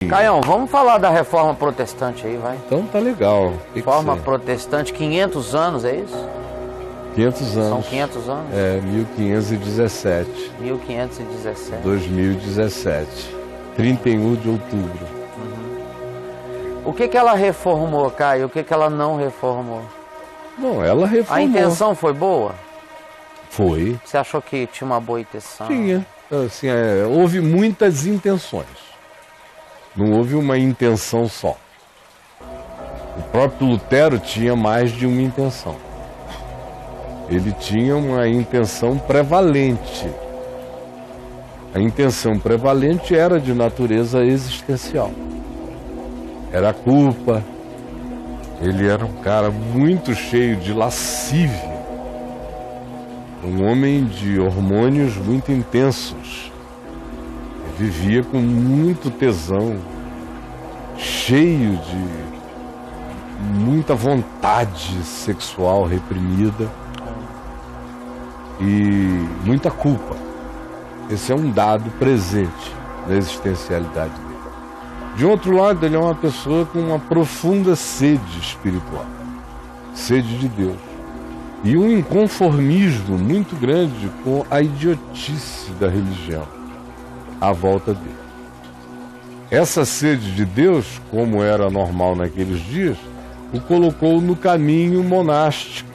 Caião, vamos falar da Reforma Protestante aí, vai. Então tá legal. Reforma Protestante, 500 anos, é isso? 500 anos. São 500 anos? É, 1517. 1517. 2017. 31 de outubro. O que ela reformou, Caio? O que ela não reformou? Bom, ela reformou. A intenção foi boa? Foi. Você achou que tinha uma boa intenção? Tinha. Assim, houve muitas intenções. Não houve uma intenção só. O próprio Lutero tinha mais de uma intenção. Ele tinha uma intenção prevalente. A intenção prevalente era de natureza existencial. Era a culpa. Ele era um cara muito cheio de lascívia. Um homem de hormônios muito intensos. Ele vivia com muito tesão, cheio de muita vontade sexual reprimida e muita culpa. Esse é um dado presente na existencialidade dele. De outro lado, ele é uma pessoa com uma profunda sede espiritual, sede de Deus, e um inconformismo muito grande com a idiotice da religião à volta dele. Essa sede de Deus, como era normal naqueles dias, o colocou no caminho monástico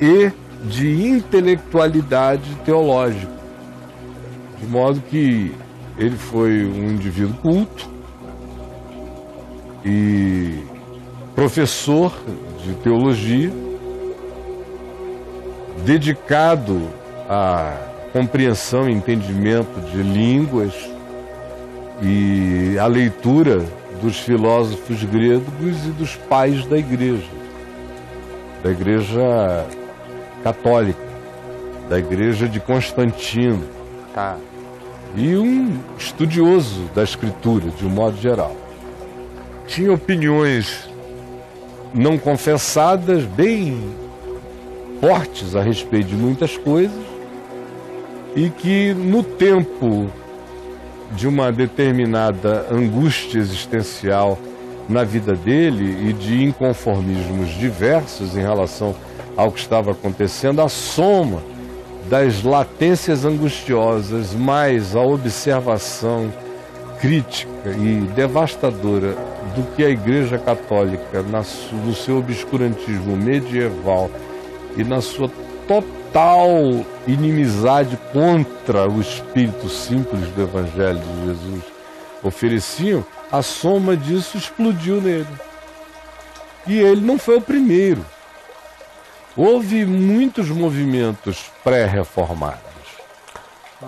e de intelectualidade teológica, de modo que ele foi um indivíduo culto e professor de teologia, dedicado à compreensão e entendimento de línguas e à leitura dos filósofos gregos e dos pais da Igreja católica, da Igreja de Constantino. Tá. E um estudioso da Escritura, de um modo geral. Tinha opiniões não confessadas, bem fortes a respeito de muitas coisas, e que no tempo de uma determinada angústia existencial na vida dele e de inconformismos diversos em relação ao que estava acontecendo, a soma das latências angustiosas mais a observação crítica e devastadora do que a Igreja Católica, no seu obscurantismo medieval e na sua total inimizade contra o espírito simples do Evangelho de Jesus ofereciam, a soma disso explodiu nele. E ele não foi o primeiro. Houve muitos movimentos pré-reformados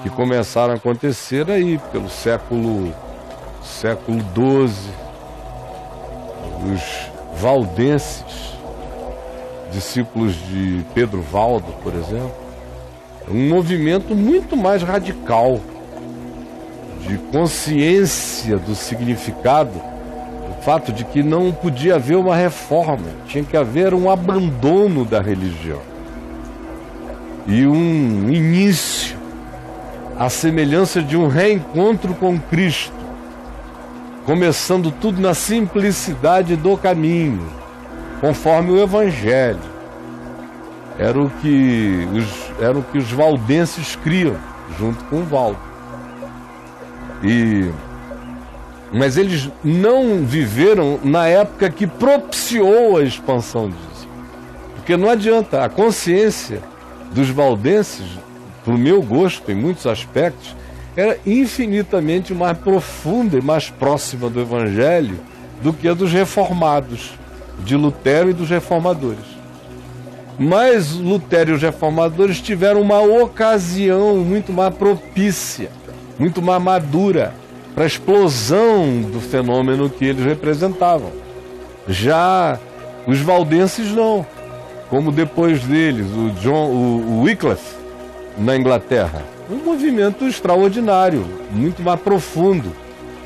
que começaram a acontecer aí pelo século XII, os valdenses, discípulos de Pedro Valdo, por exemplo. Um movimento muito mais radical de consciência do significado, o fato de que não podia haver uma reforma, tinha que haver um abandono da religião e um início à semelhança de um reencontro com Cristo, começando tudo na simplicidade do caminho, conforme o Evangelho. Era o que os valdenses criam, junto com o Valdo. Mas eles não viveram na época que propiciou a expansão disso. Porque não adianta, a consciência dos valdenses, para o meu gosto, em muitos aspectos, era infinitamente mais profunda e mais próxima do Evangelho do que a dos reformados, de Lutero e dos reformadores. Mas Lutero e os reformadores tiveram uma ocasião muito mais propícia, muito mais madura para a explosão do fenômeno que eles representavam. Já os valdenses não, como depois deles, o Wycliffe, na Inglaterra. Um movimento extraordinário, muito mais profundo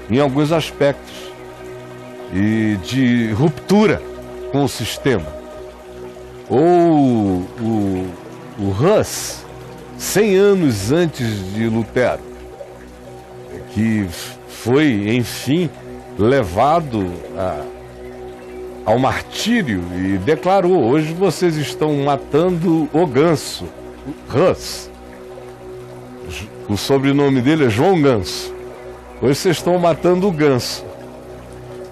em alguns aspectos e de ruptura com o sistema. Ou o Hus, 100 anos antes de Lutero, que foi, enfim, levado ao martírio e declarou: hoje vocês estão matando o ganso, Hus. O sobrenome dele é João Ganso. Hoje vocês estão matando o ganso.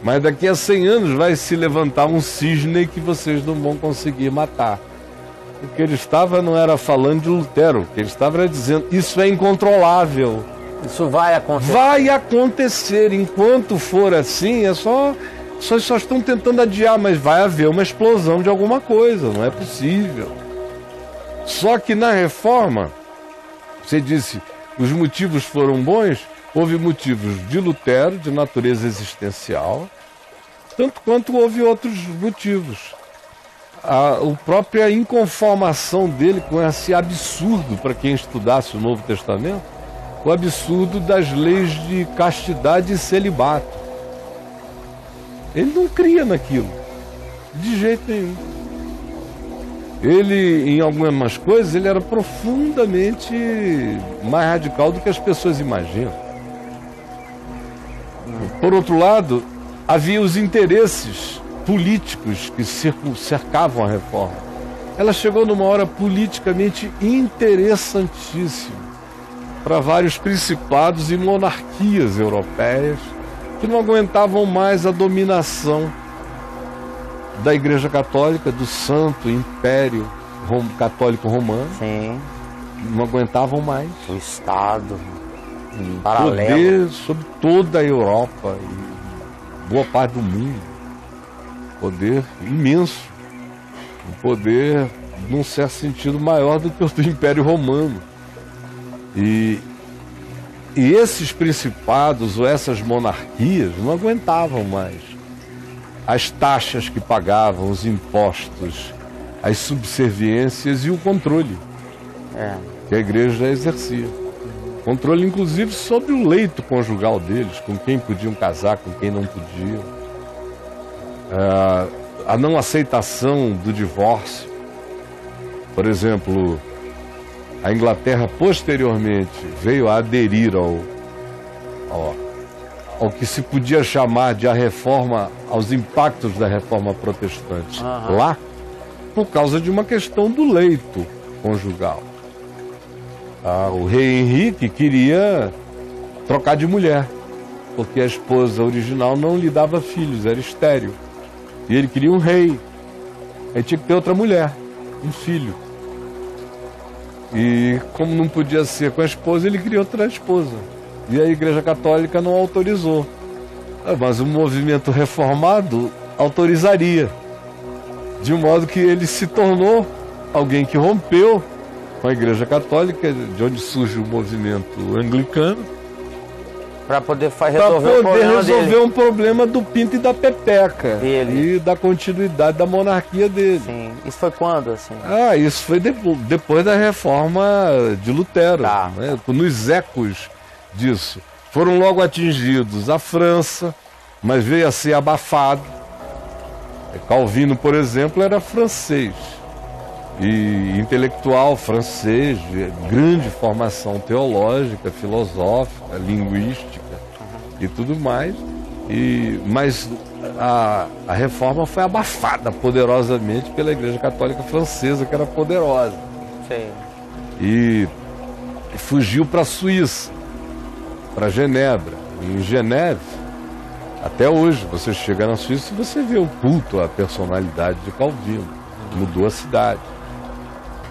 Mas daqui a 100 anos vai se levantar um cisne que vocês não vão conseguir matar. O que ele estava não era falando de Lutero, o que ele estava era dizendo: isso é incontrolável. Isso vai acontecer. Vai acontecer. Enquanto for assim, só estão tentando adiar, mas vai haver uma explosão de alguma coisa, não é possível. Só que na reforma, você disse, os motivos foram bons. Houve motivos de Lutero, de natureza existencial, tanto quanto houve outros motivos. A própria inconformação dele com esse absurdo, para quem estudasse o Novo Testamento, o absurdo das leis de castidade e celibato. Ele não cria naquilo, de jeito nenhum. Ele, em algumas coisas, ele era profundamente mais radical do que as pessoas imaginam. Por outro lado, havia os interesses políticos que cercavam a reforma. Ela chegou numa hora politicamente interessantíssima para vários principados e monarquias europeias que não aguentavam mais a dominação da Igreja Católica, do Santo Império Católico Romano. Sim. Não aguentavam mais. O Estado paralelo. Poder sobre toda a Europa e boa parte do mundo. Poder imenso. Um poder, num certo sentido, maior do que o do Império Romano. E esses principados ou essas monarquias não aguentavam mais as taxas que pagavam, os impostos, as subserviências e o controle que a igreja exercia. Controle, inclusive, sobre o leito conjugal deles, com quem podiam casar, com quem não podiam. A não aceitação do divórcio. Por exemplo, a Inglaterra posteriormente veio a aderir ao que se podia chamar de a reforma, aos impactos da reforma protestante lá, por causa de uma questão do leito conjugal. O rei Henrique queria trocar de mulher, porque a esposa original não lhe dava filhos, era estéril. E ele queria um rei. Aí tinha que ter outra mulher, um filho. E como não podia ser com a esposa, ele queria outra esposa. E a Igreja Católica não autorizou. Mas o movimento reformado autorizaria. De modo que ele se tornou alguém que rompeu com a Igreja Católica, de onde surge o movimento anglicano, para poder resolver um problema do Pinto e da Pepeca e da continuidade da monarquia dele. Sim. Isso foi quando, assim? Isso foi depois da reforma de Lutero, né? Nos ecos disso. Foram logo atingidos a França, mas veio a ser abafado. Calvino, por exemplo, era francês e intelectual francês, grande formação teológica, filosófica, linguística e tudo mais. Mas a reforma foi abafada poderosamente pela Igreja Católica Francesa, que era poderosa. Sim. E fugiu para a Suíça, para Genebra. E em Geneve, até hoje, você chega na Suíça e você vê o culto à personalidade de Calvino. Mudou a cidade.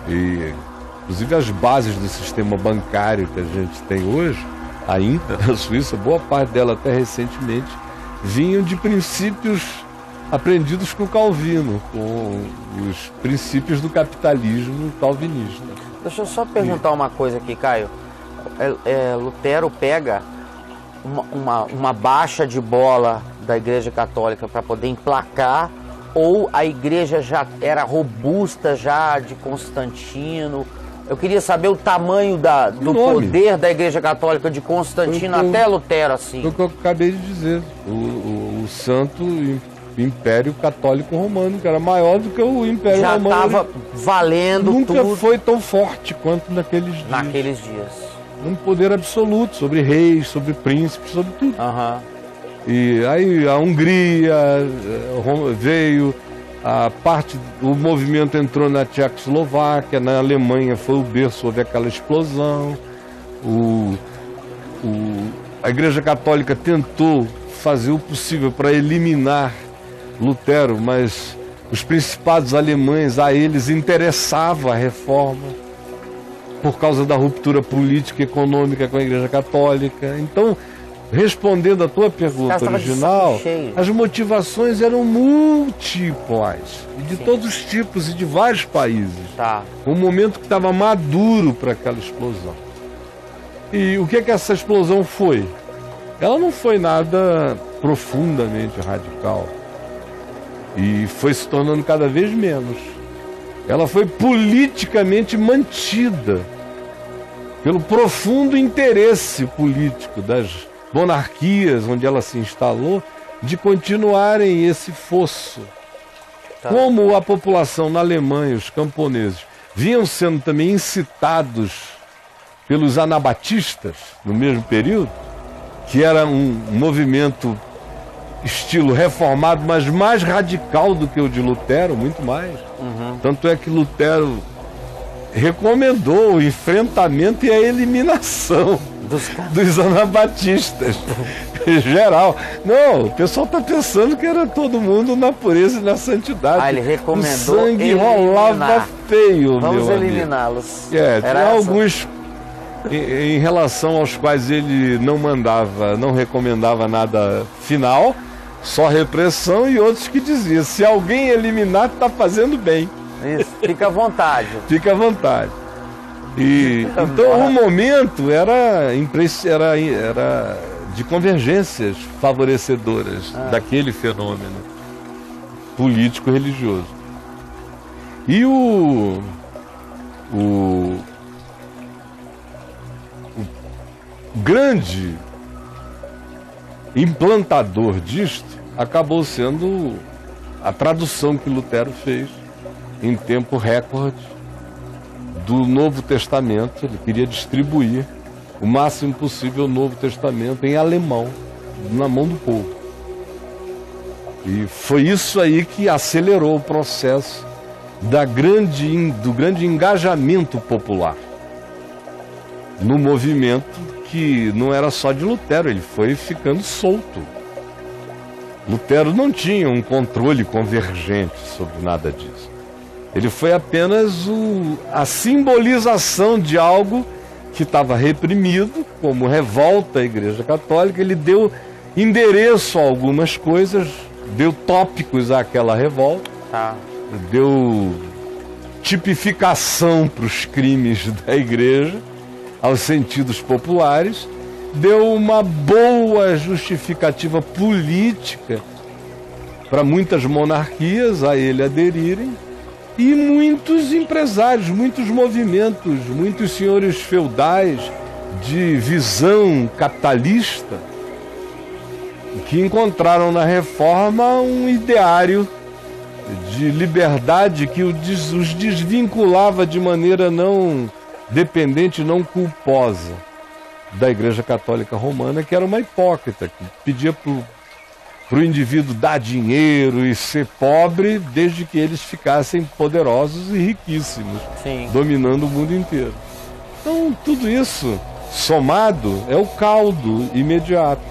E, inclusive, as bases do sistema bancário que a gente tem hoje, ainda na Suíça, boa parte dela até recentemente, vinham de princípios aprendidos com Calvino, com os princípios do capitalismo calvinista. Deixa eu só perguntar uma coisa aqui, Caio. Lutero pega uma baixa de bola da Igreja Católica para poder emplacar, ou a igreja já era robusta já de Constantino? Eu queria saber o tamanho do poder da Igreja Católica de Constantino até Lutero, assim. Foi o que eu acabei de dizer. O Santo Império Católico Romano, que era maior do que o Império Romano. Já estava valendo nunca tudo. Foi tão forte quanto naqueles dias. Naqueles dias. Um poder absoluto sobre reis, sobre príncipes, sobre tudo. E aí a Hungria veio, o movimento entrou na Tchecoslováquia, na Alemanha foi o berço, houve aquela explosão. A Igreja Católica tentou fazer o possível para eliminar Lutero, mas os principados alemães, a eles interessava a reforma por causa da ruptura política e econômica com a Igreja Católica. Então, respondendo à tua pergunta original, as motivações eram múltiplas, de todos os tipos e de vários países. Um momento que estava maduro para aquela explosão. E o que é que essa explosão foi? Ela não foi nada profundamente radical. E foi se tornando cada vez menos. Ela foi politicamente mantida pelo profundo interesse político das monarquias onde ela se instalou de continuarem esse fosso. Como a população na Alemanha, os camponeses, vinham sendo também incitados pelos anabatistas no mesmo período, que era um movimento estilo reformado, mas mais radical do que o de Lutero, muito mais. Tanto é que Lutero recomendou o enfrentamento e a eliminação dos anabatistas em geral. Não, o pessoal está pensando que era todo mundo na pureza e na santidade. Ele recomendou o sangue rolava feio. Vamos eliminá-los. Tinha alguns em relação aos quais ele não recomendava nada final, só repressão, e outros que diziam, se alguém eliminar, está fazendo bem. Isso, fica à vontade. Fica à vontade. Então o momento era de convergências favorecedoras daquele fenômeno político-religioso. E o grande implantador disto acabou sendo a tradução que Lutero fez em tempo recorde do Novo Testamento. Ele queria distribuir o máximo possível o Novo Testamento em alemão, na mão do povo. E foi isso aí que acelerou o processo do grande engajamento popular no movimento, que não era só de Lutero, ele foi ficando solto. Lutero não tinha um controle convergente sobre nada disso. Ele foi apenas a simbolização de algo que estava reprimido, como revolta à Igreja Católica. Ele deu endereço a algumas coisas, deu tópicos àquela revolta, deu tipificação para os crimes da Igreja, aos sentidos populares, deu uma boa justificativa política para muitas monarquias a ele aderirem, e muitos empresários, muitos movimentos, muitos senhores feudais de visão capitalista que encontraram na Reforma um ideário de liberdade que os desvinculava de maneira não dependente, não culposa da Igreja Católica Romana, que era uma hipócrita, que pedia para o indivíduo dar dinheiro e ser pobre, desde que eles ficassem poderosos e riquíssimos, dominando o mundo inteiro. Então, tudo isso somado é o caldo imediato.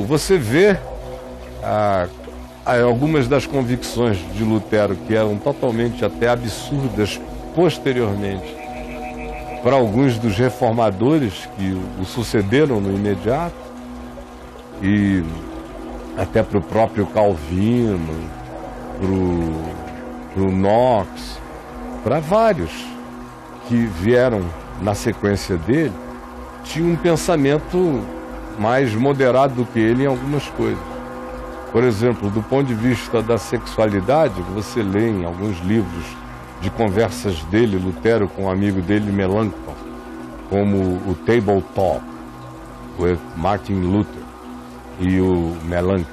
Você vê algumas das convicções de Lutero, que eram totalmente até absurdas posteriormente para alguns dos reformadores que o sucederam no imediato, e até para o próprio Calvino, para o Knox, para vários que vieram na sequência dele, tinham um pensamento mais moderado do que ele em algumas coisas. Por exemplo, do ponto de vista da sexualidade, você lê em alguns livros de conversas dele, Lutero, com um amigo dele, Melanchthon, como o Table Talk, with Martin Luther e o Melanchthon.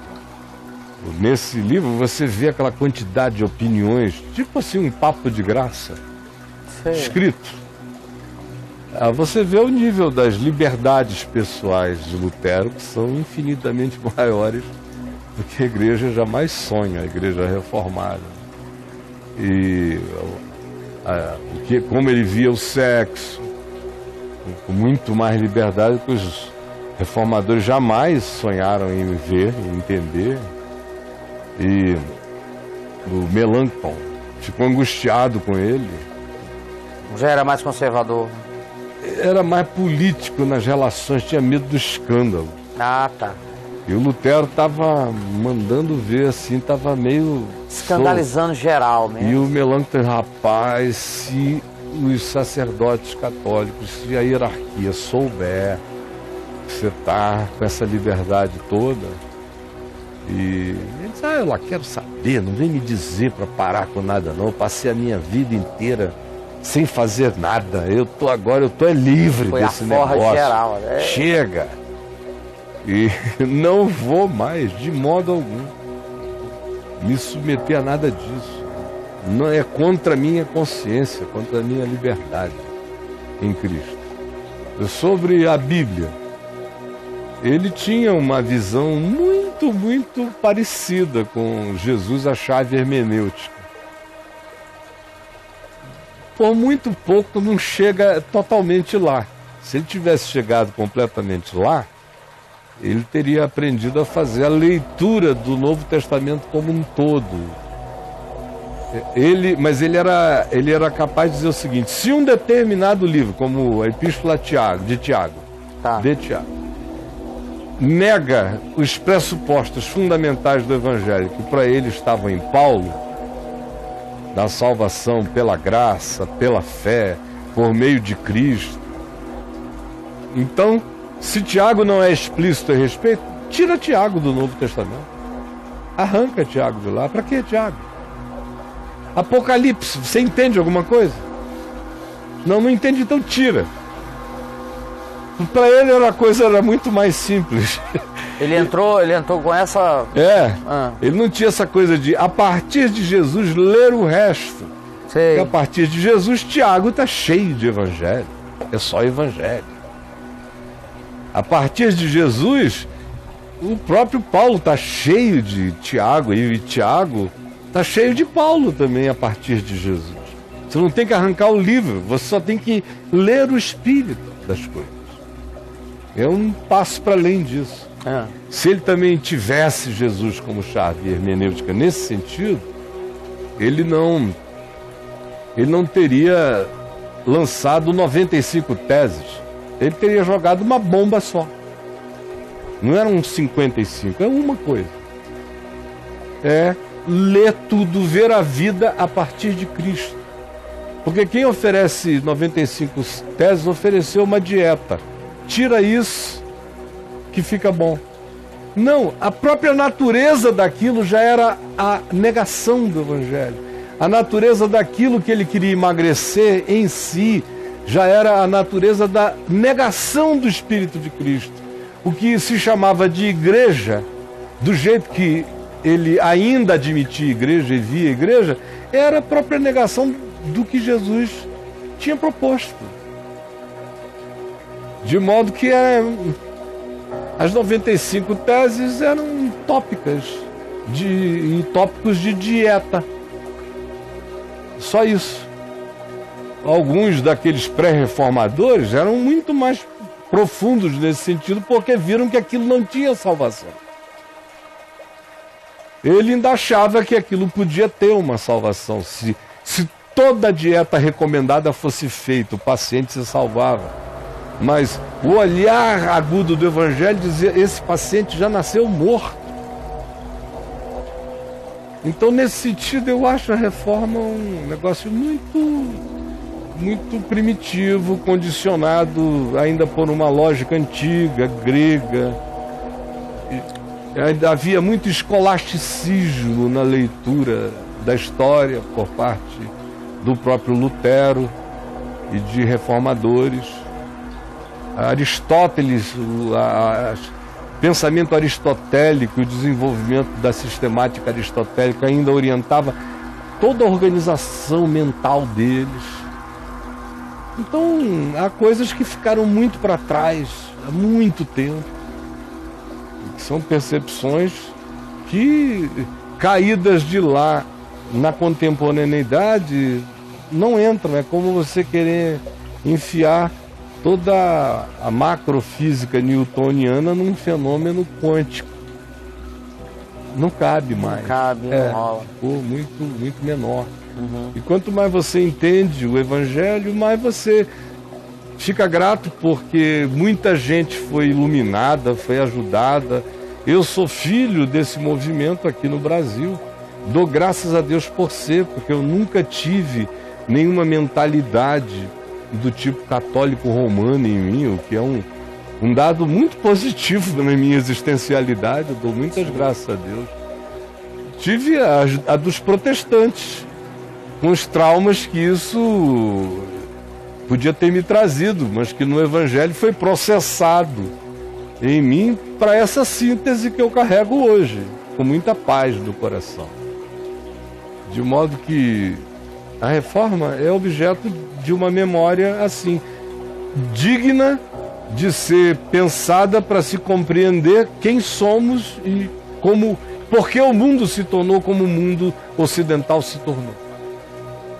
Nesse livro você vê aquela quantidade de opiniões, tipo assim, um papo de graça, escrito. você vê o nível das liberdades pessoais de Lutero, que são infinitamente maiores do que a igreja jamais sonha, a igreja reformada. E como ele via o sexo, com muito mais liberdade que os reformadores jamais sonharam em ver, em entender. E o Melanchthon ficou angustiado com ele. Já era mais conservador. Era mais político nas relações, tinha medo do escândalo. Ah, tá. E o Lutero estava mandando ver assim, estava meio... Escandalizando geral mesmo. E o Melanchthon, rapaz, se os sacerdotes católicos, se a hierarquia souber que você está com essa liberdade toda, e ele disse, eu lá quero saber, não vem me dizer para parar com nada não, eu passei a minha vida inteira sem fazer nada, eu tô livre desse negócio. Geral, né? Chega! E não vou mais, de modo algum, me submeter a nada disso. Não é contra a minha consciência, contra a minha liberdade em Cristo. Sobre a Bíblia, ele tinha uma visão muito, muito parecida com Jesus, a chave hermenêutica. Por muito pouco não chega totalmente lá. Se ele tivesse chegado completamente lá, ele teria aprendido a fazer a leitura do Novo Testamento como um todo. Mas ele era capaz de dizer o seguinte: se um determinado livro, como a Epístola de Tiago, nega os pressupostos fundamentais do Evangelho, que para ele estavam em Paulo, da salvação pela graça, pela fé, por meio de Cristo, então, se Tiago não é explícito a respeito, tira Tiago do Novo Testamento. Arranca Tiago de lá. Para que Tiago? Apocalipse, você entende alguma coisa? Não entende, então tira. Para ele a coisa era muito mais simples. Ele entrou com essa... Ele não tinha essa coisa de, a partir de Jesus, ler o resto. Sei. E a partir de Jesus, Tiago está cheio de evangelho. É só evangelho. A partir de Jesus, o próprio Paulo está cheio de Tiago, e Tiago está cheio de Paulo também a partir de Jesus. Você não tem que arrancar o livro, você só tem que ler o espírito das coisas. É um passo para além disso. Se ele também tivesse Jesus como chave hermenêutica nesse sentido, ele não teria lançado 95 teses. Ele teria jogado uma bomba só. Não eram 55, é uma coisa. É ler tudo, ver a vida a partir de Cristo. Porque quem oferece 95 teses ofereceu uma dieta. Tira isso que fica bom. Não, a própria natureza daquilo já era a negação do Evangelho. A natureza daquilo que ele queria emagrecer em si já era a natureza da negação do Espírito de Cristo. O que se chamava de igreja, do jeito que ele ainda admitia igreja e via igreja, era a própria negação do que Jesus tinha proposto. De modo que as 95 teses eram tópicos de dieta. Só isso. Alguns daqueles pré-reformadores eram muito mais profundos nesse sentido, porque viram que aquilo não tinha salvação. Ele ainda achava que aquilo podia ter uma salvação. Se toda a dieta recomendada fosse feita, o paciente se salvava. Mas o olhar agudo do Evangelho dizia: esse paciente já nasceu morto. Então, nesse sentido, eu acho a reforma um negócio muito primitivo, condicionado ainda por uma lógica antiga, grega. Ainda havia muito escolasticismo na leitura da história por parte do próprio Lutero e de reformadores. Aristóteles, pensamento aristotélico, o desenvolvimento da sistemática aristotélica ainda orientava toda a organização mental deles. Então, há coisas que ficaram muito para trás, há muito tempo. São percepções que, caídas de lá na contemporaneidade, não entram. É como você querer enfiar toda a macrofísica newtoniana num fenômeno quântico. Não cabe mais. Não cabe, não rola. Ficou muito menor. E quanto mais você entende o Evangelho, mais você fica grato, porque muita gente foi iluminada, foi ajudada. Eu sou filho desse movimento aqui no Brasil. Dou graças a Deus por ser, porque eu nunca tive nenhuma mentalidade do tipo católico romano em mim, o que é um dado muito positivo na minha existencialidade. Eu dou muitas graças a Deus. Tive a dos protestantes, com os traumas que isso podia ter me trazido, mas que no Evangelho foi processado em mim para essa síntese que eu carrego hoje, com muita paz no coração. De modo que a reforma é objeto de uma memória assim, digna de ser pensada para se compreender quem somos e por que o mundo se tornou como o mundo ocidental se tornou.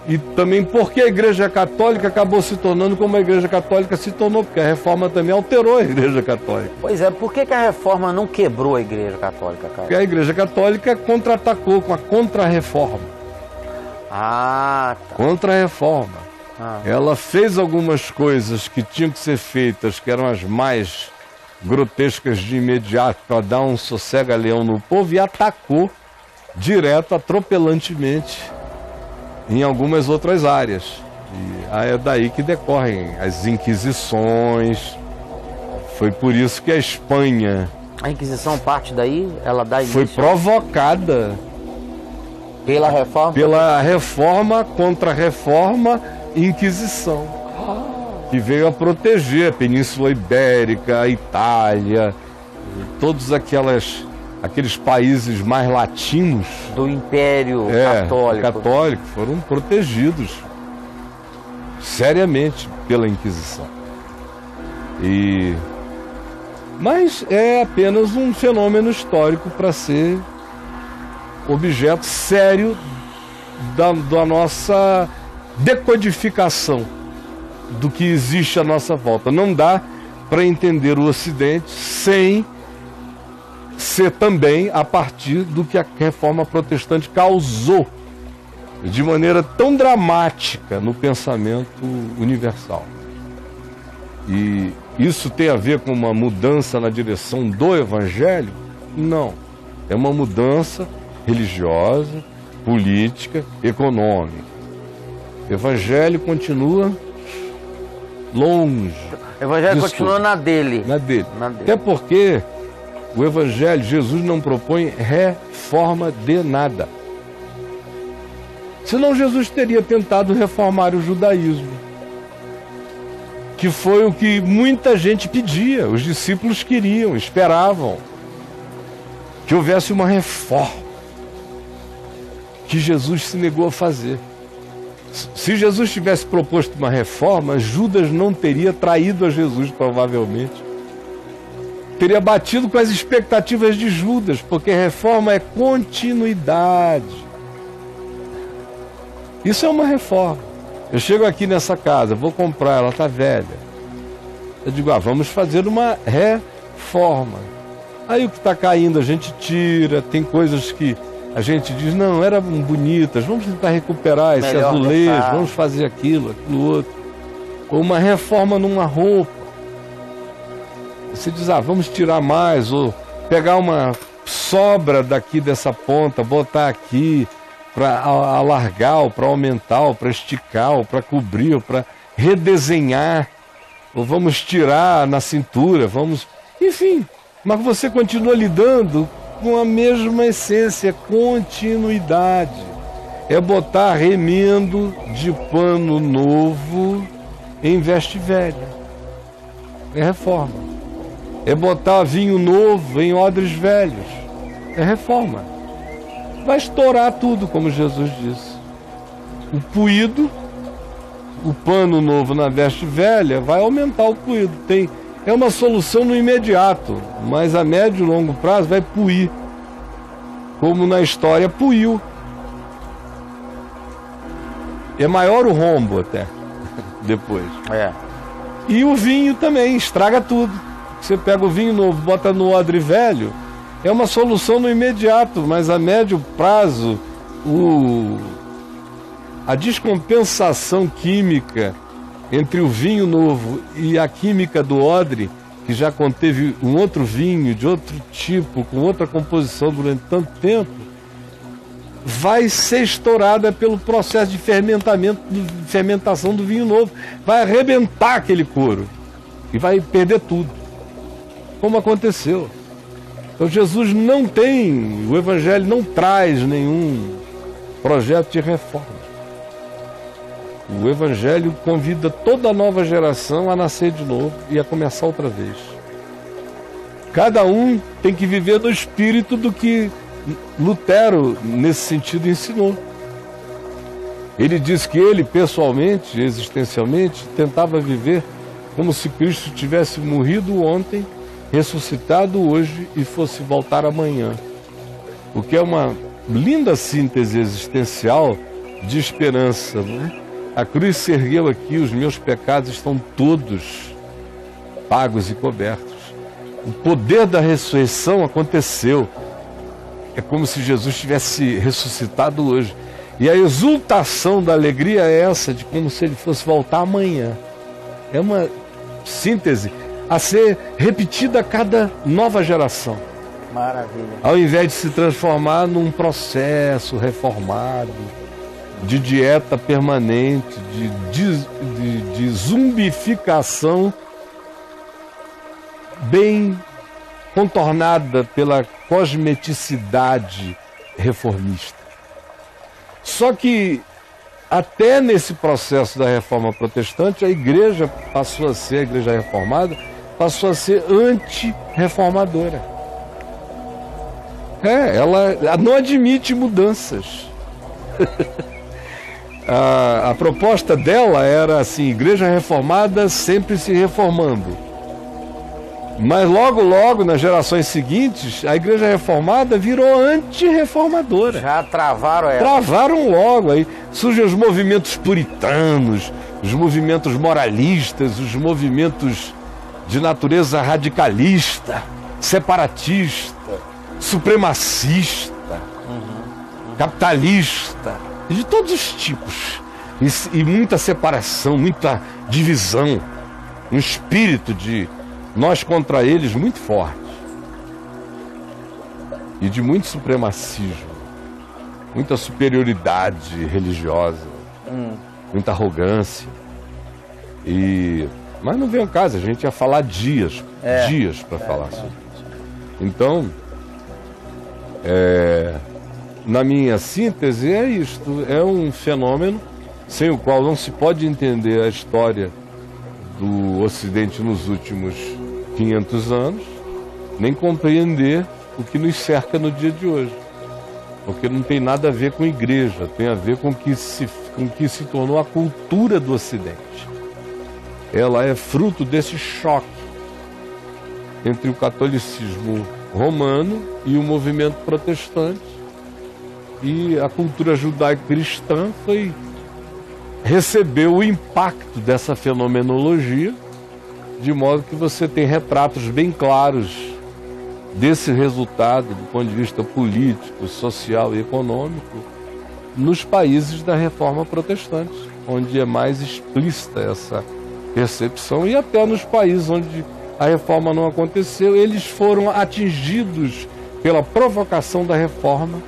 E também por que a Igreja Católica acabou se tornando como a Igreja Católica se tornou, porque a reforma também alterou a Igreja Católica. Pois é, por que a reforma não quebrou a Igreja Católica, cara? Porque a Igreja Católica contra-atacou com a contra-reforma. Ah, tá. Contra-reforma. Ela fez algumas coisas que tinham que ser feitas, que eram as mais grotescas de imediato, para dar um sossega-leão no povo, e atacou direto, atropelantemente, em algumas outras áreas. E é daí que decorrem as inquisições. Foi por isso que a Espanha... A Inquisição parte daí? Ela dá início... Foi provocada pela reforma? Pela reforma, contra-reforma, Inquisição, que veio a proteger a Península Ibérica, a Itália, todos aqueles países mais latinos do Império Católico foram protegidos seriamente pela Inquisição. Mas é apenas um fenômeno histórico para ser objeto sério da nossa decodificação do que existe à nossa volta. Não dá para entender o Ocidente sem ser também a partir do que a reforma protestante causou de maneira tão dramática no pensamento universal. E isso tem a ver com uma mudança na direção do Evangelho? Não. É uma mudança religiosa, política, econômica. O Evangelho continua longe. O Evangelho continua na dele. Na dele. Até porque o Evangelho, Jesus não propõe reforma de nada. Senão Jesus teria tentado reformar o judaísmo, que foi o que muita gente pedia, os discípulos queriam, esperavam que houvesse uma reforma, que Jesus se negou a fazer. Se Jesus tivesse proposto uma reforma, Judas não teria traído a Jesus, provavelmente. Teria batido com as expectativas de Judas, porque reforma é continuidade. Isso é uma reforma. Eu chego aqui nessa casa, vou comprar, ela está velha. Eu digo, vamos fazer uma reforma. Aí o que está caindo a gente tira, tem coisas que a gente diz, não, eram bonitas, vamos tentar recuperar esse azulejo, vamos fazer aquilo outro. Ou uma reforma numa roupa. Você diz, vamos tirar mais, ou pegar uma sobra daqui dessa ponta, botar aqui, para alargar, ou para aumentar, ou para esticar, ou para cobrir, ou para redesenhar. Ou vamos tirar na cintura, enfim, mas você continua lidando com a mesma essência, continuidade. É botar remendo de pano novo em veste velha. É reforma. É botar vinho novo em odres velhos. É reforma. Vai estourar tudo, como Jesus disse. O puído o pano novo na veste velha, vai aumentar o puído. É uma solução no imediato, mas a médio e longo prazo vai puir, como na história puiu. É maior o rombo até, depois. E o vinho também, estraga tudo. Você pega o vinho novo, bota no odre velho, é uma solução no imediato, mas a médio prazo, a descompensação química entre o vinho novo e a química do odre, que já conteve um outro vinho de outro tipo, com outra composição durante tanto tempo, vai ser estourada pelo processo de fermentação do vinho novo. Vai arrebentar aquele couro e vai perder tudo, como aconteceu. Então Jesus o Evangelho não traz nenhum projeto de reforma. O Evangelho convida toda a nova geração a nascer de novo e a começar outra vez. Cada um tem que viver no espírito do que Lutero, nesse sentido, ensinou. Ele diz que ele, pessoalmente, existencialmente, tentava viver como se Cristo tivesse morrido ontem, ressuscitado hoje e fosse voltar amanhã. O que é uma linda síntese existencial de esperança, não é? A cruz se ergueu aqui, os meus pecados estão todos pagos e cobertos. O poder da ressurreição aconteceu. É como se Jesus tivesse ressuscitado hoje. E a exultação da alegria é essa, de como se ele fosse voltar amanhã. É uma síntese a ser repetida a cada nova geração. Maravilha. Ao invés de se transformar num processo reformado, de dieta permanente, de zumbificação bem contornada pela cosmeticidade reformista. Só que até nesse processo da reforma protestante, a igreja reformada passou a ser anti-reformadora. Ela não admite mudanças. A proposta dela era assim: igreja reformada sempre se reformando. Mas logo, nas gerações seguintes, a igreja reformada virou anti-reformadora. Já travaram ela. Travaram logo. Aí surgem os movimentos puritanos, os movimentos moralistas, os movimentos de natureza radicalista, separatista, supremacista, capitalista, de todos os tipos. E muita separação, muita divisão, um espírito de nós contra eles muito forte. E de muito supremacismo, muita superioridade religiosa, muita arrogância. Mas não vem ao caso, a gente ia falar dias para falar sobre isso. Então, na minha síntese, é isto. É um fenômeno sem o qual não se pode entender a história do Ocidente nos últimos 500 anos, nem compreender o que nos cerca no dia de hoje. Porque não tem nada a ver com igreja, tem a ver com o que se tornou a cultura do Ocidente. Ela é fruto desse choque entre o catolicismo romano e o movimento protestante. E a cultura judaico-cristã recebeu o impacto dessa fenomenologia, de modo que você tem retratos bem claros desse resultado do ponto de vista político, social e econômico nos países da Reforma Protestante, onde é mais explícita essa percepção, e até nos países onde a Reforma não aconteceu, eles foram atingidos pela provocação da Reforma.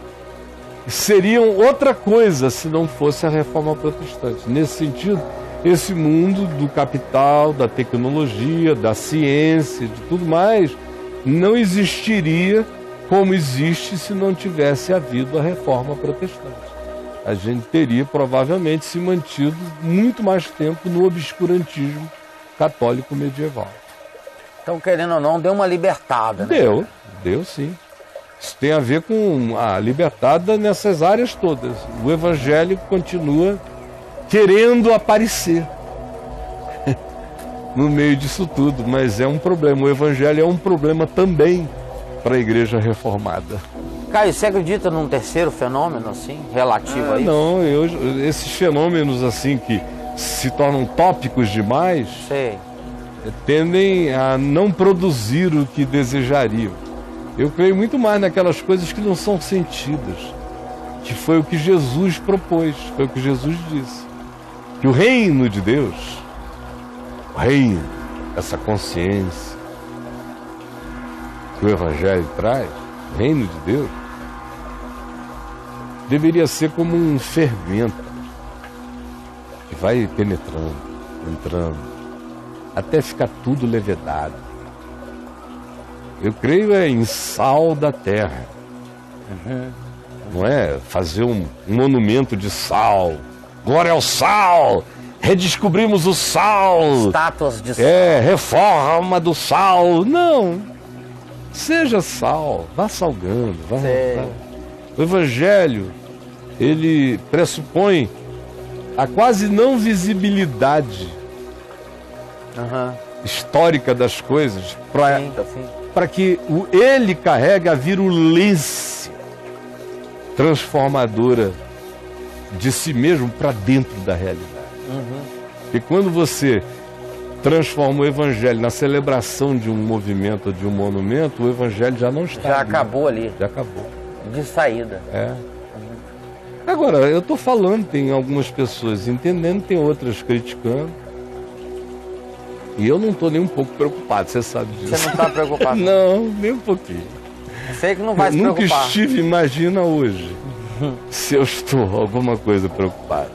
Seriam outra coisa se não fosse a Reforma Protestante. Nesse sentido, esse mundo do capital, da tecnologia, da ciência, de tudo mais, não existiria como existe se não tivesse havido a Reforma Protestante. A gente teria provavelmente se mantido muito mais tempo no obscurantismo católico medieval. Então, querendo ou não, deu uma libertada, né? Deu sim. Isso tem a ver com a libertada nessas áreas todas. O Evangelho continua querendo aparecer no meio disso tudo, mas é um problema. O evangelho é um problema também para a igreja reformada. Caio, você acredita num terceiro fenômeno, assim, relativo a isso? Não, esses fenômenos assim que se tornam tópicos demais, Sei. tendem a não produzir o que desejariam. Eu creio muito mais naquelas coisas que não são sentidas, que foi o que Jesus propôs, foi o que Jesus disse. Que o reino de Deus, o reino, essa consciência que o Evangelho traz, o reino de Deus, deveria ser como um fermento que vai penetrando, entrando, até ficar tudo levedado. Eu creio em sal da terra. Não é fazer um monumento de sal. Glória ao sal! Redescobrimos o sal! Estátuas de sal. Reforma do sal. Não. Seja sal. Vá salgando. Vá. O Evangelho, ele pressupõe a quase não visibilidade histórica das coisas para que ele carregue a virulência transformadora de si mesmo para dentro da realidade. E quando você transforma o Evangelho na celebração de um movimento, de um monumento, o Evangelho já não está. Já acabou ali. Já acabou. De saída. Agora, eu estou falando, tem algumas pessoas entendendo, tem outras criticando. E eu não estou nem um pouco preocupado, você sabe disso. Você não está preocupado? Não, nem um pouquinho. Sei que não vai se Nunca preocupar. estive, imagina hoje, se eu estou alguma coisa preocupado.